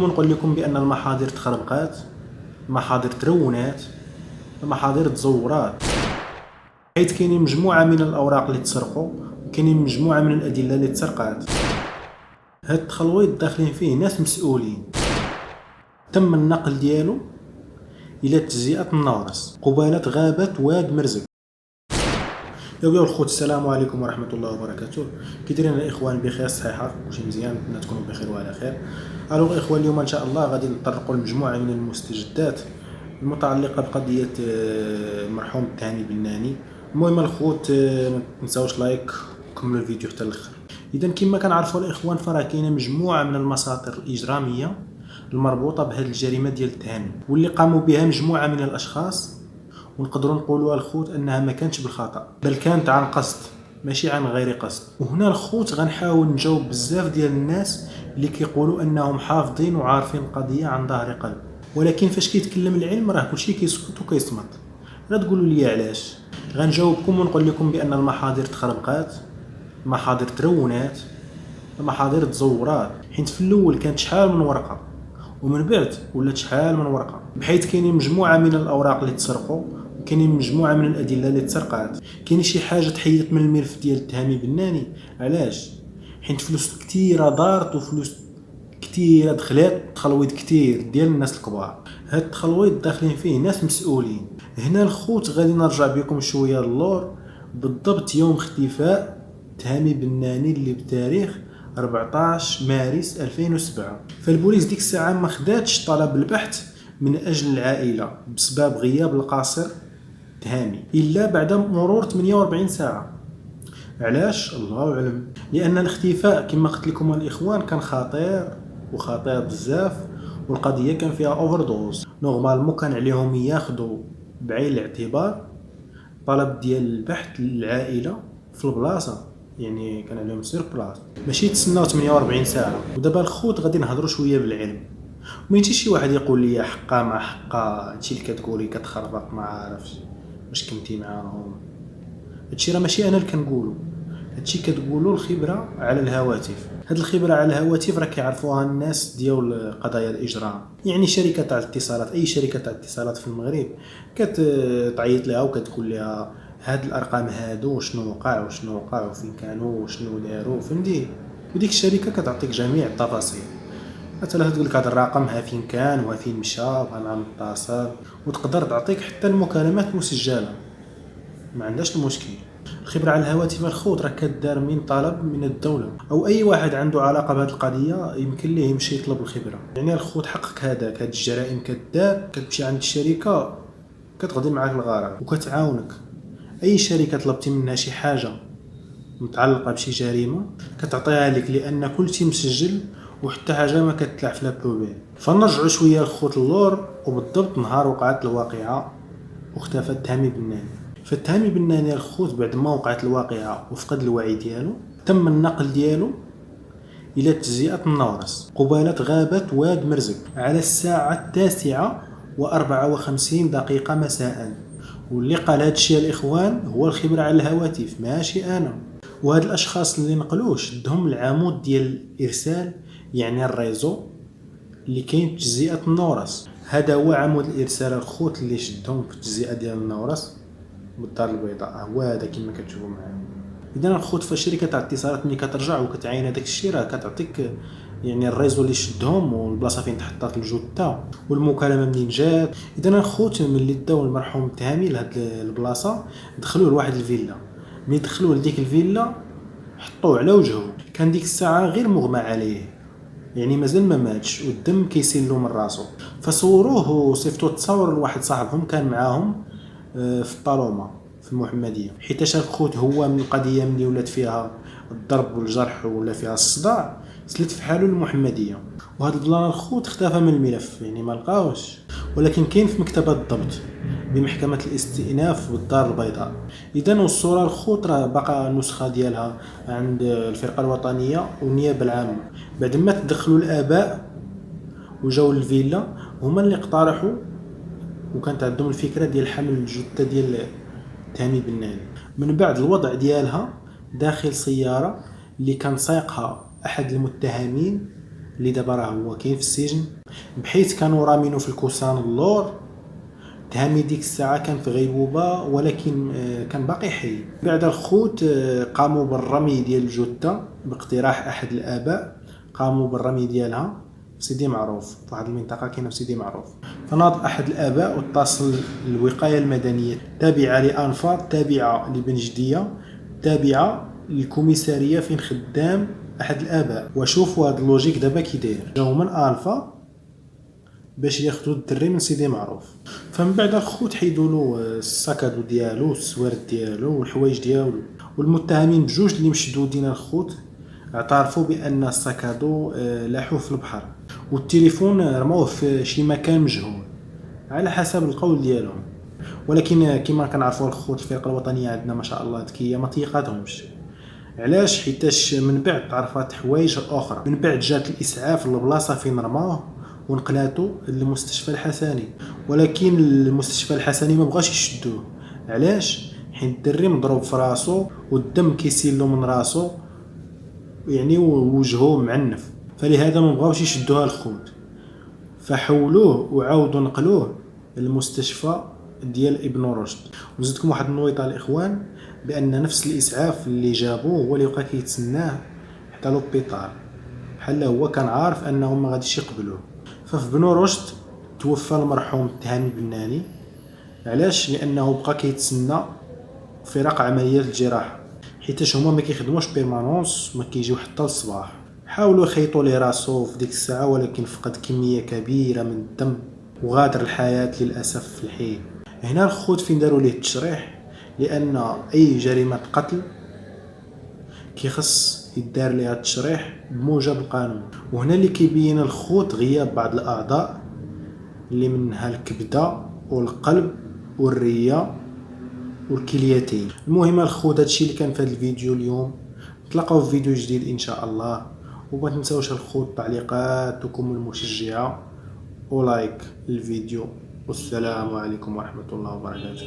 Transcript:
نقول لكم بان المحاضر تخربقات، المحاضر ترونات، المحاضر تزورات، حيث كاينين مجموعه من الاوراق اللي تسرقوا وكاينين مجموعه من الادله اللي تسرقات. هاد التخلويط داخلين فيه ناس مسؤولين. تم النقل ديالو الى تجزئه النورس قبالة غابه واد مرزق. يا الخوت، السلام عليكم ورحمه الله وبركاته. كي دايرين الاخوان؟ بخير؟ صحيحه؟ كلشي مزيان؟ نتمنى تكونوا بخير وعلى خير. الوغ اخوان، اليوم ان شاء الله غادي نطرقوا لمجموعه من المستجدات المتعلقه بقضيه المرحوم التهامي بناني. المهم الخوت، ما تنساوش لايك وكملوا الفيديو حتى الاخر. اذا كما كنعرفوا الاخوان، فراه كاينه مجموعه من المساطر الاجراميه المربوطه بهذه الجريمه ديال التهامي، واللي قاموا بها مجموعه من الاشخاص، ونقدروا نقولوا الخوت انها ما كانتش بالخطا، بل كانت عن قصد ماشي عن غير قصد. وهنا الخوت غنحاول نجاوب بزاف ديال الناس اللي كيقولوا انهم حافظين وعارفين القضيه عن ظهر قلب، ولكن فاش كيتكلم العلم راه كلشي كيسكت وكيصمت. غتقولوا لي علاش؟ غنجاوبكم ونقول لكم بان المحاضر تخربقات، المحاضر ترونات، المحاضر تزورات، حيت في الاول كانت شحال من ورقه ومن بعد ولات شحال من ورقه، بحيث كاينين مجموعه من الاوراق اللي تسرقوا وكاينين مجموعه من الادله اللي تسرقات. كاين شي حاجه تحيدت من الملف ديال التهامي بناني. علاش؟ حيت فلوس كثيره دارت وفلوس كثيره دخلات، تخلويط كثير ديال الناس الكبار. هاد التخلويط داخلين فيه ناس مسؤولين. هنا الخوت غادي نرجع بكم شويه للور، بالضبط يوم اختفاء تهامي بناني اللي بتاريخ 14 مارس 2007. فالبوليس ديك الساعه ما خداتش طلب البحث من اجل العائله بسبب غياب القاصر تهامي الا بعد مرور 48 ساعه. علاش؟ الله اعلم. لان الاختفاء كما قلت لكم الاخوان كان خطير وخطير بزاف، والقضيه كان فيها اوفر دوز. نورمالمون كان عليهم ياخذوا بعين الاعتبار طلب ديال البحث للعائله في البلاصه، يعني كان عليهم سير بلاص، ماشي تسناو 48 ساعه. ودابا الخوت غادي نهضروا شويه بالعلم. ما يجي شي واحد يقول لي حقا مع حقا هادشي اللي كتقولي كتخربق، ما عارفش واش كنتي معاهم. هادشي راه ماشي انا اللي كنقولو، هادشي كتقولوا الخبره على الهواتف. هاد الخبره على الهواتف راه كيعرفوها الناس ديال قضايا الاجرام. يعني شركه تاع الاتصالات، اي شركه تاع الاتصالات في المغرب كتعيط لها وكتقول لها هاد الارقام هادو شنو وقع وشنو وقع وفين كانوا وشنو داروا، فهمتي؟ وديك الشركه كتعطيك جميع التفاصيل. مثلا تقول لك هذا الرقم ها فين كان وها فين مشى وها مع متصل، وتقدر تعطيك حتى المكالمات مسجله، ما عندهاش المشكل. الخبره على الهواتف الخوت راه كدار من طلب من الدوله، او اي واحد عنده علاقه بهذه القضيه يمكن ليه يمشي يطلب الخبره. يعني الخوت حقك هذاك، هاد الجرائم كدار كتمشي عند الشركه كتغدي معاك الغرض وكتعاونك. اي شركه طلبتي منها شي حاجه متعلقه بشي جريمه كتعطيها لك، لان كلشي مسجل وحتى حاجه ما كتطلع في لابوبيل. فنرجعوا شويه الخوت اللور، وبالضبط نهار وقعت الواقعه واختفى التهامي بناني. فالتهامي بناني الخوت بعد ما وقعت الواقعه وفقد الوعي ديالو، تم النقل ديالو الى تجزئه النورس قبالة غابه واد مرزق على الساعه 9:54 مساء. واللي قال هذا الشيء الاخوان هو الخبره على الهواتف، ماشي انا. وهاد الاشخاص اللي نقلوه شدهم العمود ديال الارسال، يعني الريزو اللي كاين في تجزئه النورس. هذا هو عمود الارسال الخوت اللي شدهم في التجزئه ديال النورس بالدار البيضاء، هو هذا كما كتشوفوا معايا. اذا الخوت في شركه تاع الاتصالات ملي كترجع وكتعاين هذاك الشيء راه كتعطيك يعني الريزو اللي شدهم والبلاصه فين تحطات الجثه والمكالمه منين جات. اذا الخوت ملي داو المرحوم التهامي لهاد البلاصه دخلوه لواحد الفيلا. ملي دخلوه لديك الفيلا حطوه على وجهه، كان ديك الساعه غير مغمى عليه، يعني مازال ما ماتش والدم كيسيل له من راسو. فصوروه وصيفطوه تصاور لواحد صاحبهم كان معاهم في الطالومه في المحمديه. حيت الخوت هو من القضيه ملي ولات فيها الضرب والجرح ولا فيها الصداع سلت في حاله المحمديه. وهذا البلان الخوت اختفى من الملف، يعني ما لقاوش، ولكن كاين في مكتبه الضبط بمحكمه الاستئناف بالدار البيضاء. اذا والصوره الخوت راه باقا نسخه ديالها عند الفرقه الوطنيه والنيابه العامه. بعد ما تدخلوا الاباء وجاو للفيلا هما اللي اقترحوا، وكانت عندهم الفكره ديال حمل الجثه ديال تهامي بناني من بعد الوضع ديالها داخل سياره اللي كان سايقها احد المتهمين اللي دابا راه هو كاين في السجن، بحيث كانوا رامينو في الكوسان اللور. تهامي ديك الساعه كان في غيبوبه، ولكن كان باقي حي. بعد الخوت قاموا بالرمي ديال الجثه باقتراح احد الاباء، قاموا بالرمي ديالها في سيدي معروف، في واحد المنطقه كاينه في سيدي معروف. فناض احد الاباء واتصل الوقايه المدنيه التابعه لانفاض، تابعه لبنجديه، تابعه للكوميساريه فين خدام احد الاباء. وشوفوا هذا اللوجيك دابا كي داير، جاو من انفا باش ياخذوا الدري من سيدي معروف. فمن بعد الخوت حيدوا له الساكادو ديالو، السوارد ديالو والحوايج ديالو. والمتهمين بجوج اللي مشدودين الخوت اعترفوا بان الساكادو لاحوه في البحر، والتليفون رموه في شي مكان مجهول على حسب القول ديالهم. ولكن كما كنعرفوا الخوت الفرقه الوطنيه عندنا ما شاء الله ذكيه، ما طيقاتهمش. علاش؟ حيتاش من بعد تعرفات حوايج اخرى. من بعد جات الاسعاف للبلاصه فين رماه ونقلاتو للمستشفى الحسني، ولكن المستشفى الحسني ما بغاش يشدوه. علاش؟ حيت الدري مضروب في راسو والدم كيسيل له من راسو، يعني وجهه معنف، فلهذا ما بغاوش يشدوها الخوت. فحولوه وعاودوا نقلوه للمستشفى ديال ابن رشد. ونزيدكم واحد النويطه الاخوان، بان نفس الاسعاف اللي جابوه هو اللي بقى كيتسناه حتى لوبيطال، بحال هو كان عارف انهم ما غاديش يقبلوه. ففي بنو رشد توفى المرحوم تهامي بناني. علاش؟ لانه بقى كيتسنى فرق عمليات الجراحه، حيتاش هما ما كيخدموش بيرمانونس، ما كيجيو حتى الصباح. حاولوا يخيطوا ليه راسو في ديك الساعه، ولكن فقد كميه كبيره من الدم وغادر الحياه للاسف في الحين. هنا الخوت فين داروا ليه التشريح، لان اي جريمه قتل كيخص يدار ليها التشريح بموجب القانون. وهنا اللي كيبين الخوت غياب بعض الاعضاء اللي منها الكبده والقلب والريه والكليتين. المهم الخوت هادشي اللي كان في هذا الفيديو اليوم. نتلاقاو في فيديو جديد ان شاء الله، وما تنساوش الخوت تعليقاتكم المشجعه ولايك الفيديو. والسلام عليكم ورحمه الله وبركاته.